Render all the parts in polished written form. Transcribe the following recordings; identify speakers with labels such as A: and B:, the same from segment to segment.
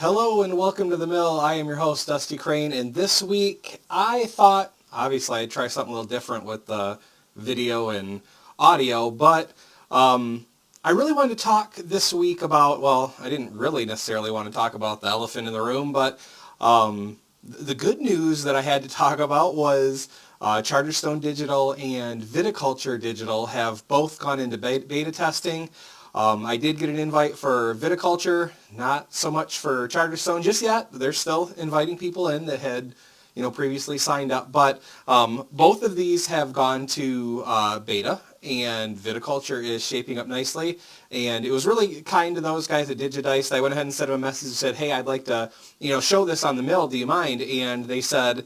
A: Hello and welcome to the mill. I am your host, Dusty Crane, and this week I thought, obviously I'd try something a little different with the video and audio, but I really wanted to talk this week about, well, I didn't really necessarily want to talk about the elephant in the room, but the good news that I had to talk about was Charterstone Digital and Viticulture Digital have both gone into beta testing. I did get an invite for Viticulture, not so much for Charterstone just yet. They're still inviting people in that had, previously signed up. But both of these have gone to beta, and Viticulture is shaping up nicely. And it was really kind to those guys at Digidice. I went ahead and sent them a message and said, hey, I'd like to, show this on the mill. Do you mind? And they said,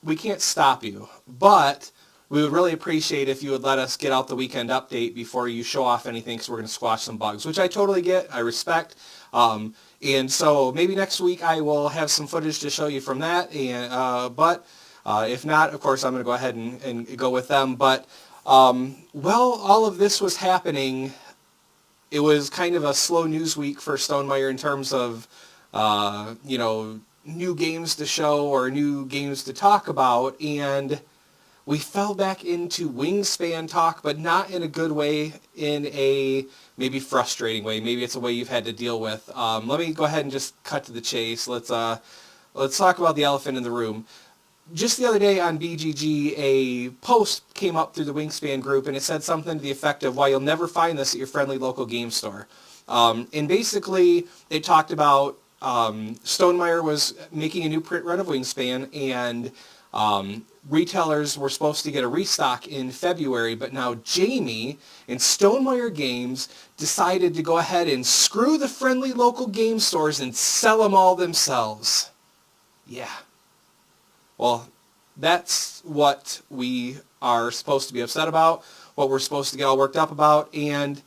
A: we can't stop you, but we would really appreciate if you would let us get out the weekend update before you show off anything, because we're going to squash some bugs, which I totally get, I respect. And so maybe next week I will have some footage to show you from that. And but if not, of course, I'm going to go ahead and go with them. But while all of this was happening, it was kind of a slow news week for Stonemaier in terms of, new games to show or new games to talk about. And we fell back into Wingspan talk, but not in a good way, in a maybe frustrating way. Maybe it's a way you've had to deal with. Let me go ahead and just cut to the chase. Let's talk about the elephant in the room. Just the other day on BGG, a post came up through the Wingspan group, and it said something to the effect of, why you'll never find this at your friendly local game store. And basically, it talked about Stonemaier was making a new print run of Wingspan, and retailers were supposed to get a restock in February, but now Jamey and Stonemaier Games decided to go ahead and screw the friendly local game stores and sell them all themselves. Yeah. Well, that's what we are supposed to be upset about, what we're supposed to get all worked up about, and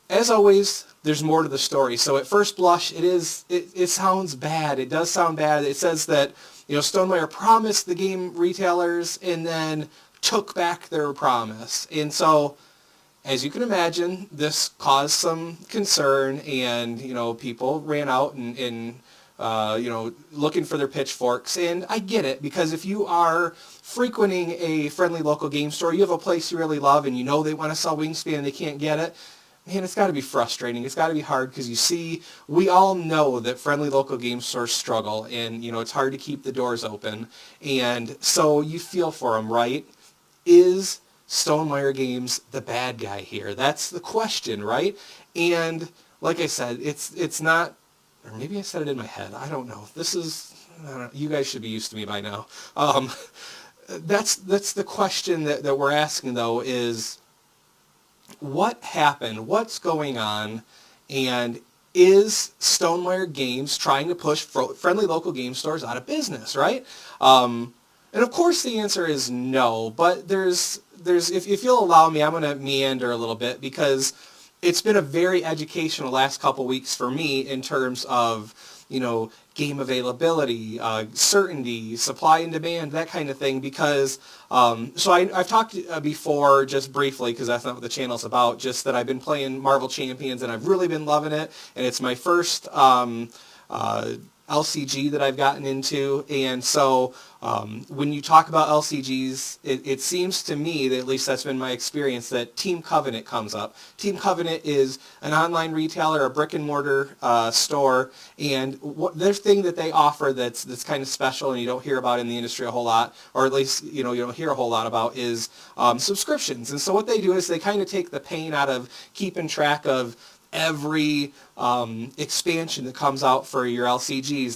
A: as always, there's more to the story. So at first blush, it sounds bad. It does sound bad. It says that Stonemaier promised the game retailers and then took back their promise. And so, as you can imagine, this caused some concern, and, people ran out and looking for their pitchforks. And I get it, because if you are frequenting a friendly local game store, you have a place you really love, and they want to sell Wingspan and they can't get it. Man, it's got to be frustrating. It's got to be hard, because we all know that friendly local game stores struggle, and, it's hard to keep the doors open. And so you feel for them, right? Is Stonemaier Games the bad guy here? That's the question, right? And like I said, it's not, or maybe I said it in my head. I don't know. You guys should be used to me by now. That's the question that we're asking, though, is, what happened? What's going on? And is Stonemaier Games trying to push friendly local game stores out of business, right? And of course the answer is no, but there's if you'll allow me, I'm going to meander a little bit, because it's been a very educational last couple weeks for me in terms of, game availability, certainty, supply and demand, that kind of thing, because, so I've talked before, just briefly, because that's not what the channel's about, just that I've been playing Marvel Champions, and I've really been loving it, and it's my first LCG that I've gotten into. And so when you talk about LCGs, it seems to me that, at least that's been my experience, that Team Covenant comes up. Team Covenant is an online retailer, a brick and mortar store, and their thing that they offer that's kind of special and you don't hear about in the industry a whole lot, or at least you don't hear a whole lot about, is subscriptions. And so what they do is they kind of take the pain out of keeping track of every expansion that comes out for your LCGs.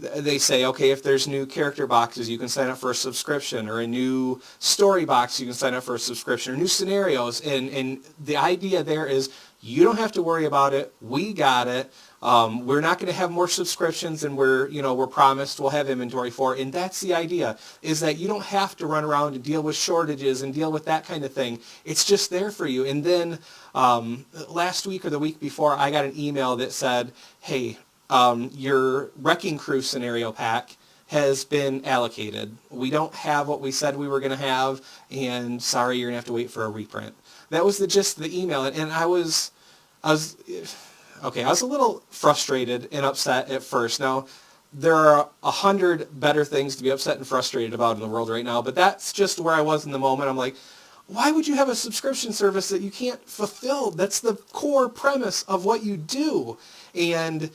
A: They say, okay, if there's new character boxes, you can sign up for a subscription, or a new story box, you can sign up for a subscription, or new scenarios. And the idea there is, you don't have to worry about it. We got it. We're not going to have more subscriptions than we're promised we'll have inventory for. And that's the idea, is that you don't have to run around and deal with shortages and deal with that kind of thing. It's just there for you. And then last week or the week before, I got an email that said, hey, your Wrecking Crew scenario pack has been allocated. We don't have what we said we were going to have, and sorry, you're going to have to wait for a reprint. That was the gist of the email, and I was okay, I was a little frustrated and upset at first. Now, there are 100 better things to be upset and frustrated about in the world right now, but that's just where I was in the moment. I'm like, why would you have a subscription service that you can't fulfill? That's the core premise of what you do. And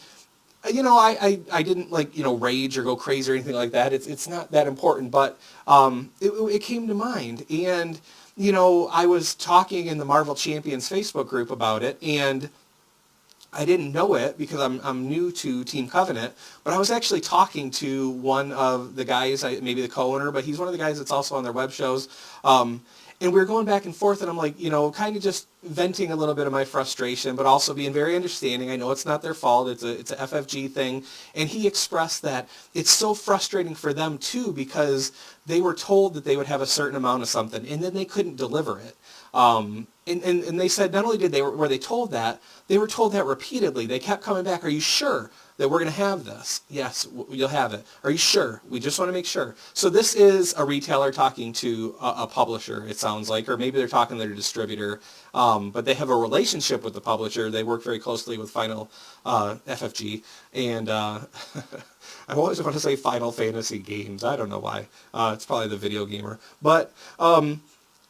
A: I didn't rage or go crazy or anything like that. It's not that important, but it came to mind. And, I was talking in the Marvel Champions Facebook group about it, and I didn't know it because I'm new to Team Covenant, but I was actually talking to one of the guys, maybe the co-owner, but he's one of the guys that's also on their web shows. And we were going back and forth, and I'm like, kind of just venting a little bit of my frustration, but also being very understanding. I know it's not their fault. It's a FFG thing. And he expressed that it's so frustrating for them, too, because they were told that they would have a certain amount of something, and then they couldn't deliver it. And they said not only were they told that, they were told that repeatedly. They kept coming back, are you sure that we're going to have this? Yes, you'll have it. Are you sure? We just want to make sure. So this is a retailer talking to a publisher, it sounds like, or maybe they're talking to their distributor, but they have a relationship with the publisher. They work very closely with Final FFG, and I always want to say Final Fantasy Games. I don't know why. It's probably the video gamer. But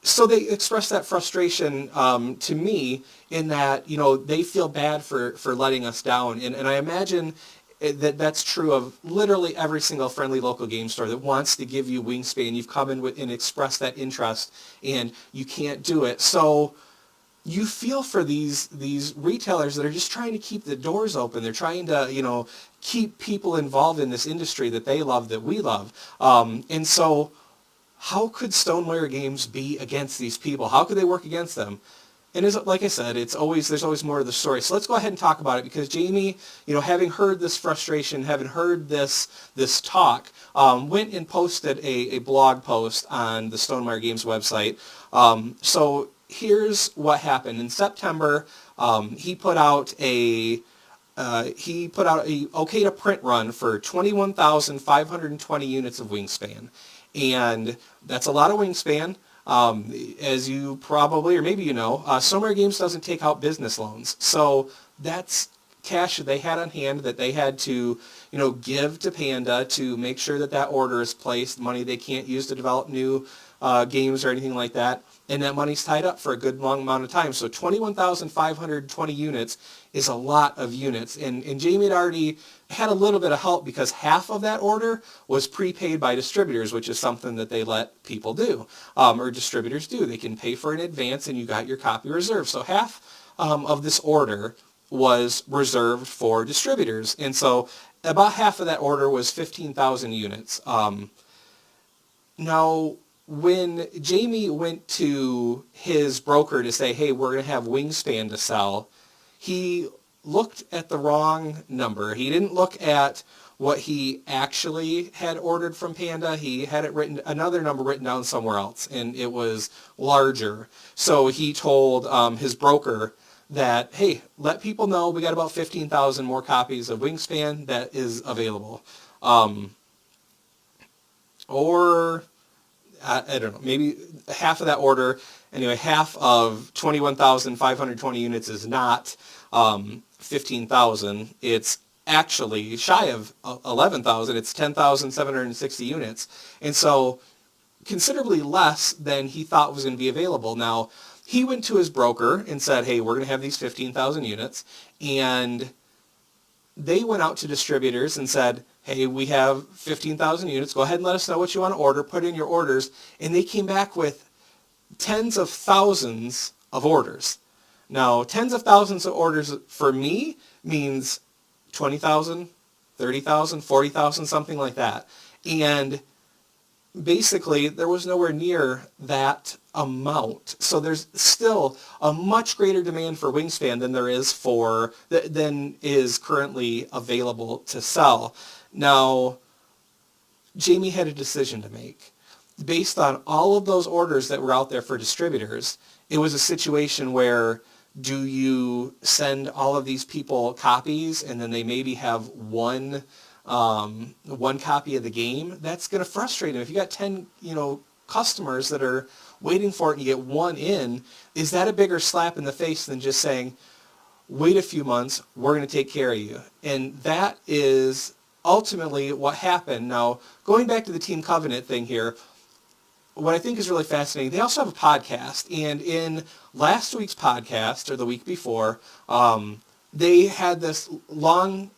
A: so they express that frustration to me in that, they feel bad for letting us down. And I imagine that's true of literally every single friendly local game store that wants to give you Wingspan. You've come in and expressed that interest, and you can't do it. So you feel for these retailers that are just trying to keep the doors open. They're trying to, keep people involved in this industry that they love, that we love. And so how could Stonemaier Games be against these people? How could they work against them? And like I said, there's always more to the story. So let's go ahead and talk about it, because Jamey, having heard this frustration, having heard this talk, went and posted a blog post on the Stonemaier Games website. So here's what happened. In September, he put out a okay to print run for 21,520 units of Wingspan. And that's a lot of Wingspan. As you probably, or maybe Stonemaier Games doesn't take out business loans. So that's cash that they had on hand that they had to, give to Panda to make sure that order is placed, money they can't use to develop new games or anything like that. And that money's tied up for a good long amount of time. So 21,520 units is a lot of units. And Jamey had already had a little bit of help because half of that order was prepaid by distributors, which is something that they let people do, or distributors do. They can pay for it in advance, and you got your copy reserved. So half of this order was reserved for distributors. And so about half of that order was 15,000 units. Now, when Jamey went to his broker to say, hey, we're going to have Wingspan to sell, he looked at the wrong number. He didn't look at what he actually had ordered from Panda. He had another number written down somewhere else, and it was larger. So he told his broker that, hey, let people know we got about 15,000 more copies of Wingspan that is available. Or I don't know, maybe half of that order. Anyway, half of 21,520 units is not 15,000. It's actually shy of 11,000. It's 10,760 units. And so considerably less than he thought was going to be available. Now, he went to his broker and said, hey, we're going to have these 15,000 units. And they went out to distributors and said, hey, we have 15,000 units. Go ahead and let us know what you want to order. Put in your orders. And they came back with tens of thousands of orders. Now, tens of thousands of orders for me means 20,000, 30,000, 40,000, something like that. And basically, there was nowhere near that amount. So there's still a much greater demand for Wingspan than is currently available to sell. Now, Jamey had a decision to make. Based on all of those orders that were out there for distributors, it was a situation where, do you send all of these people copies and then they maybe have one copy of the game? That's going to frustrate them. If you got 10, customers that are waiting for it and you get one in, is that a bigger slap in the face than just saying, wait a few months, we're going to take care of you. And that is ultimately what happened. Now, going back to the Team Covenant thing here, what I think is really fascinating, they also have a podcast. And in last week's podcast, or the week before, they had this long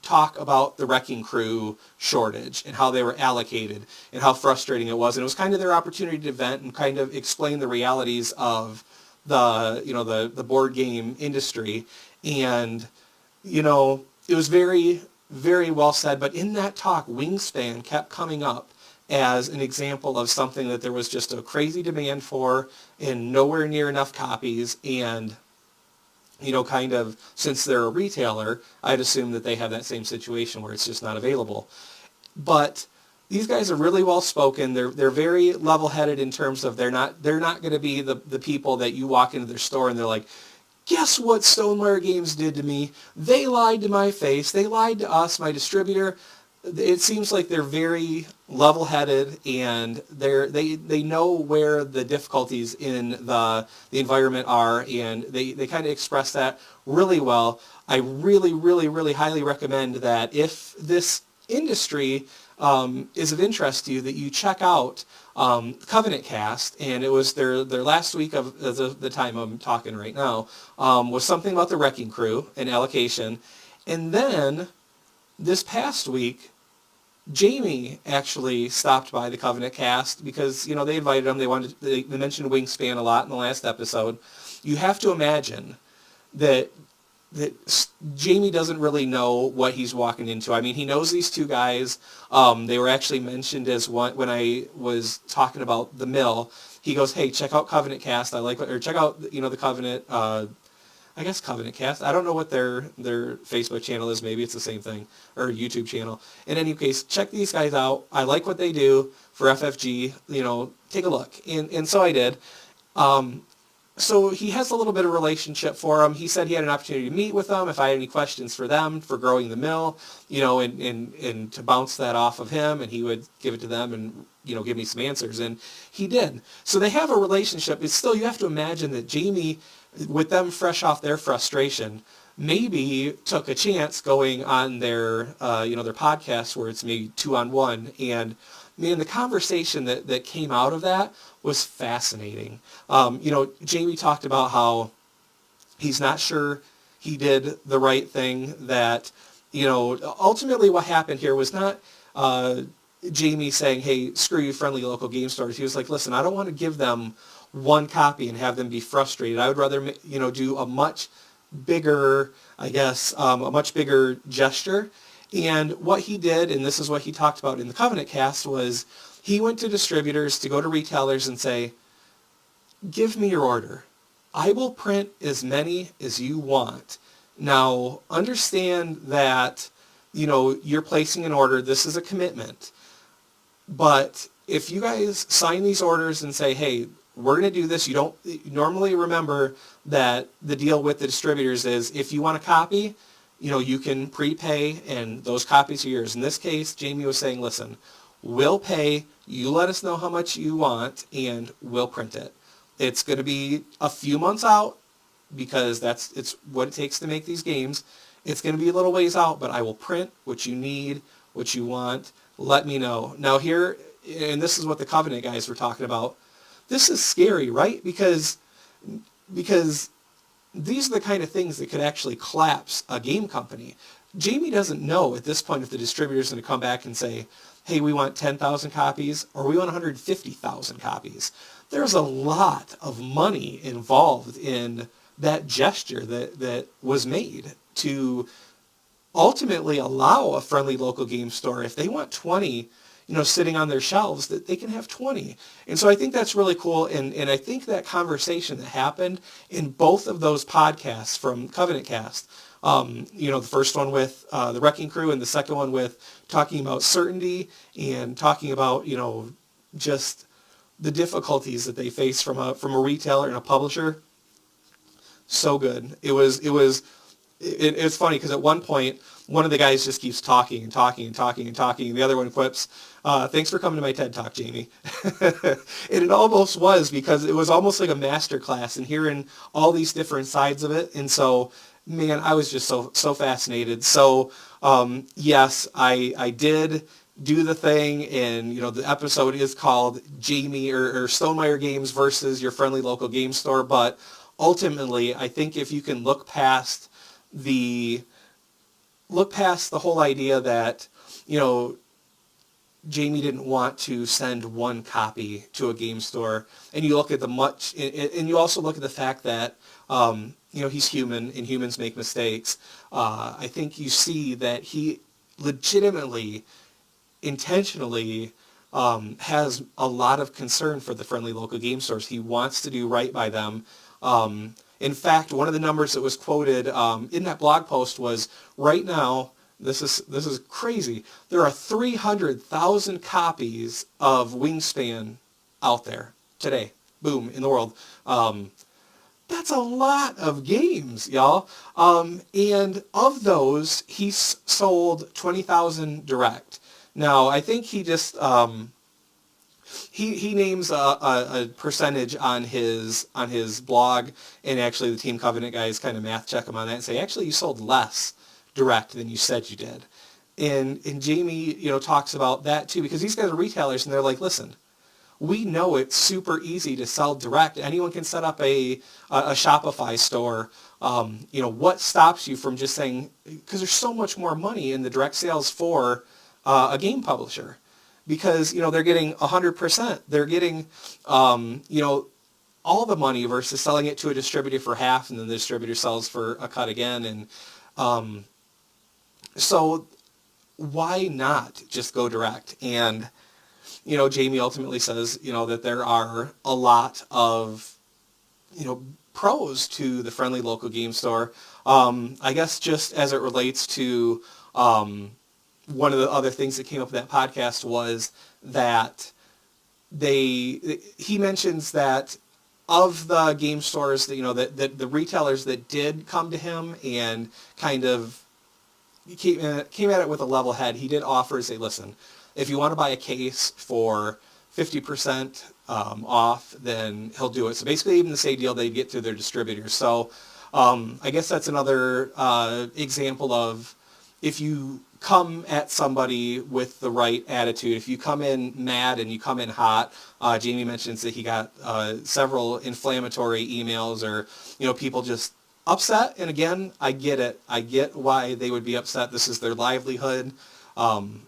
A: talk about the wrecking crew shortage and how they were allocated and how frustrating it was. And it was kind of their opportunity to vent and kind of explain the realities of the board game industry. And, it was very, very well said. But in that talk, Wingspan kept coming up as an example of something that there was just a crazy demand for and nowhere near enough copies. And, kind of, since they're a retailer, I'd assume that they have that same situation where it's just not available. But these guys are really well spoken. They're very level-headed in terms of they're not going to be the people that you walk into their store and they're like, guess what Stonemaier Games did to me? They lied to my face. They lied to us, my distributor. It seems like they're very level-headed, and they know where the difficulties in the environment are, and they kind of express that really well. I really, really, really highly recommend that if this industry is of interest to you, that you check out CovenantCast, and it was their last week of the time I'm talking right now, was something about the wrecking crew and allocation. And then this past week, Jamey actually stopped by the Covenant-Cast because, they invited him. They mentioned Wingspan a lot in the last episode. You have to imagine that Jamey doesn't really know what he's walking into. I mean, he knows these two guys. They were actually mentioned as one when I was talking about the mill. He goes, "Hey, check out CovenantCast. Check out the Covenant. I guess CovenantCast. I don't know what their Facebook channel is. Maybe it's the same thing, or YouTube channel. In any case, check these guys out. I like what they do for FFG. Take a look." And so I did. So he has a little bit of relationship for them. He said he had an opportunity to meet with them if I had any questions for them for growing the mill, and to bounce that off of him, and he would give it to them and, give me some answers. And he did. So they have a relationship. It's still, you have to imagine that Jamey, with them fresh off their frustration, maybe took a chance going on their podcast where it's maybe 2-on-1. And man, the conversation that came out of that was fascinating. Jamey talked about how he's not sure he did the right thing, that, ultimately what happened here was not Jamey saying, "Hey, screw you, friendly local game stores." He was like, "Listen, I don't want to give them one copy and have them be frustrated. I would rather, do a much bigger, a much bigger gesture." And what he did, and this is what he talked about in the CovenantCast, was he went to distributors to go to retailers and say, "Give me your order. I will print as many as you want. Now, understand that, you're placing an order. This is a commitment. But if you guys sign these orders and say, hey, we're going to do this," you don't normally remember that the deal with the distributors is if you want a copy, you can prepay and those copies are yours. In this case, Jamey was saying, "Listen, we'll pay. You let us know how much you want and we'll print it. It's going to be a few months out because it's what it takes to make these games. It's going to be a little ways out, but I will print what you need, what you want. Let me know." Now here, and this is what the Covenant guys were talking about. This is scary, right? Because these are the kind of things that could actually collapse a game company. Jamey doesn't know at this point if the distributor is going to come back and say, "Hey, we want 10,000 copies or we want 150,000 copies." There's a lot of money involved in that gesture that was made to ultimately allow a friendly local game store, if they want 20, sitting on their shelves, that they can have 20. And so I think that's really cool. And I think that conversation that happened in both of those podcasts from CovenantCast, the first one with the Wrecking Crew and the second one with talking about certainty and talking about, just the difficulties that they face from a retailer and a publisher. So good. It's funny because at one point, one of the guys just keeps talking and talking and talking and talking, and the other one quips, "Thanks for coming to my TED Talk, Jamey." And it almost was, because it was almost like a master class and hearing all these different sides of it. And so man, I was just so fascinated. So yes, I did do the thing, and the episode is called Jamey or Stonemaier Games versus your friendly local game store. But ultimately, I think if you can the look past the whole idea that Jamey didn't want to send one copy to a game store, and you look at and you also look at the fact that he's human and humans make mistakes. I think you see that he legitimately, intentionally has a lot of concern for the friendly local game stores. He wants to do right by them. In fact, one of the numbers that was quoted in that blog post was, right now, this is crazy, there are 300,000 copies of Wingspan out there today. Boom, in the world. That's a lot of games, y'all. And of those, he sold 20,000 direct. Now, I think he just he names a percentage on his blog, and actually the Team Covenant guys kind of math check him on that and say, actually, you sold less direct than you said you did. And Jamey, talks about that too, because these guys are retailers, and they're like, listen, we know it's super easy to sell direct. Anyone can set up a Shopify store. What stops you from just saying, because there's so much more money in the direct sales for a game publisher, because they're getting 100%. They're getting all the money versus selling it to a distributor for half, and then the distributor sells for a cut again. And so why not just go direct? And Jamey ultimately says that there are a lot of pros to the friendly local game store. I guess just as it relates to one of the other things that came up in that podcast was that he mentions that of the game stores that, that the retailers that did come to him and kind of came at it with a level head, he did offer to say, listen, if you want to buy a case for 50% off, then he'll do it. So basically even the same deal they get through their distributors. So I guess that's another example of, if you come at somebody with the right attitude, if you come in mad and you come in hot, Jamey mentions that he got several inflammatory emails, or people just upset. And again, I get it. I get why they would be upset. This is their livelihood.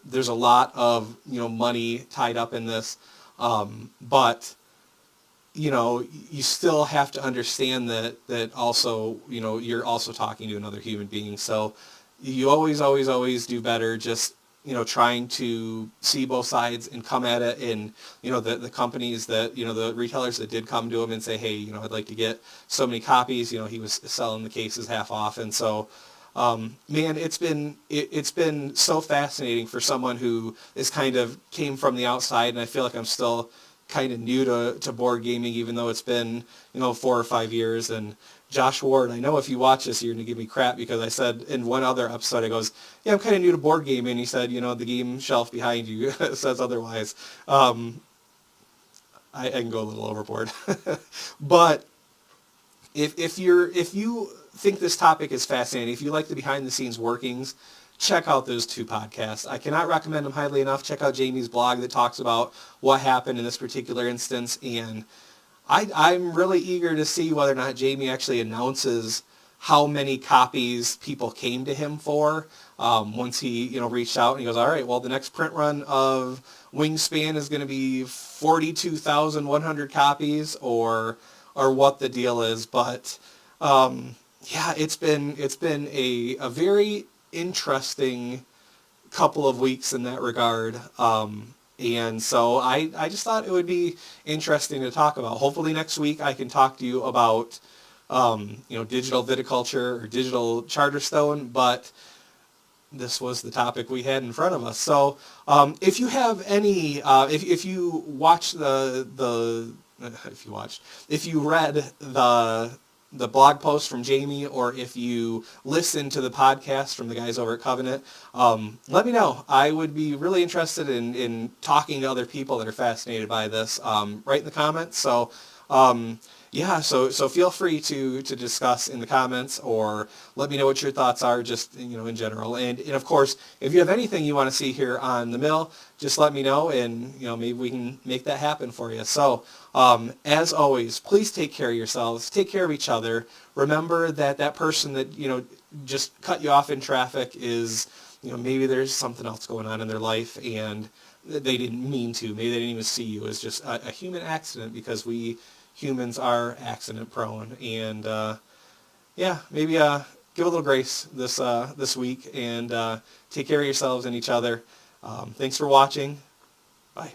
A: There's a lot of money tied up in this, but you still have to understand that also you're also talking to another human being. So you always do better just trying to see both sides and come at it. And the companies that the retailers that did come to him and say, hey, I'd like to get so many copies. He was selling the cases half off. And so man, it's been so fascinating for someone who is kind of came from the outside, and I feel like I'm still kind of new to board gaming, even though it's been 4 or 5 years. And Josh Ward, I know if you watch this, you're going to give me crap, because I said in one other episode, I goes, yeah, I'm kind of new to board gaming. And he said, the game shelf behind you says otherwise. I can go a little overboard. But if you think this topic is fascinating, if you like the behind-the-scenes workings, check out those 2 podcasts. I cannot recommend them highly enough. Check out Jamey's blog that talks about what happened in this particular instance, and I'm really eager to see whether or not Jamey actually announces how many copies people came to him for once he reached out and he goes, all right, well, the next print run of Wingspan is going to be 42,100 copies, or what the deal is. But yeah, it's been a very interesting couple of weeks in that regard. And so I just thought it would be interesting to talk about. Hopefully next week I can talk to you about, digital viticulture or digital Charterstone, but this was the topic we had in front of us. So if you have any, if you read the blog post from Jamey, or if you listen to the podcast from the guys over at Covenant, let me know. I would be really interested in talking to other people that are fascinated by this. Write in the comments. So Yeah, so feel free to discuss in the comments, or let me know what your thoughts are, just in general. And of course, if you have anything you want to see here on the mill, just let me know, and maybe we can make that happen for you. So as always, please take care of yourselves, take care of each other. Remember that that person that just cut you off in traffic is maybe there's something else going on in their life, and they didn't mean to. Maybe they didn't even see you. It's just a human accident, because we humans are accident prone. And yeah, maybe give a little grace this week, and take care of yourselves and each other. Thanks for watching. Bye.